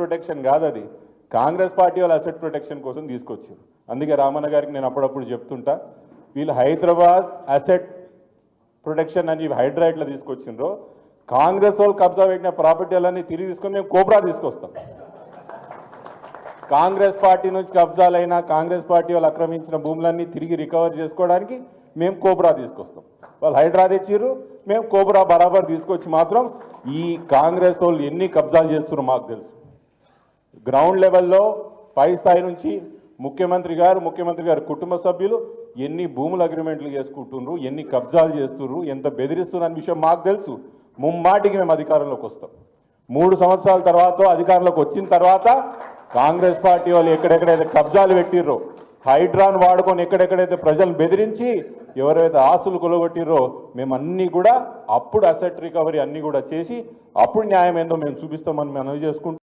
Protection కాదు, అది Congress party వాళ్ళ అసెట్ ప్రొటెక్షన్ కోసం తీసుకొచ్చారు. అందుకే రామన్న గారికి నేను అప్పుడప్పుడు చెప్తుంటా, వీళ్ళు హైదరాబాద్ అసెట్ ప్రొటెక్షన్ అని హైడ్రా ఇట్లా తీసుకొచ్చిండ్రో, కాంగ్రెస్ వాళ్ళు కబ్జా పెట్టిన ప్రాపర్టీలన్నీ తిరిగి తీసుకొని మేము కోబ్రా తీసుకొస్తాం. కాంగ్రెస్ పార్టీ నుంచి కబ్జాలైనా కాంగ్రెస్ పార్టీ వాళ్ళు ఆక్రమించిన భూములన్నీ తిరిగి రికవర్ చేసుకోవడానికి మేము కోబ్రా తీసుకొస్తాం. వాళ్ళు హైడ్రా తెచ్చిర్రు, మేము కోబ్రా బరాబర్ తీసుకొచ్చి మాత్రం ఈ కాంగ్రెస్ వాళ్ళు ఎన్ని కబ్జాలు చేస్తున్నారో మాకు తెలుసు. గ్రౌండ్ లెవెల్లో పై స్థాయి నుంచి ముఖ్యమంత్రి గారు కుటుంబ సభ్యులు ఎన్ని భూముల అగ్రిమెంట్లు చేసుకుంటున్నారు, ఎన్ని కబ్జాలు చేస్తున్నారు, ఎంత బెదిరిస్తున్న విషయం మాకు తెలుసు. ముమ్మాటికి మేము అధికారంలోకి వస్తాం. 3 సంవత్సరాల తర్వాత అధికారంలోకి వచ్చిన తర్వాత కాంగ్రెస్ పార్టీ వాళ్ళు ఎక్కడెక్కడైతే కబ్జాలు పెట్టిర్రో, హైడ్రాన్ వాడుకొని ఎక్కడెక్కడైతే ప్రజలను బెదిరించి ఎవరైతే ఆస్తులు కొలగొట్టిర్రో, మేము అన్నీ కూడా అప్పుడు అసెట్ రికవరీ అన్నీ కూడా చేసి అప్పుడు న్యాయం ఏందో మేము చూపిస్తామని మనవి చేసుకుంటాం.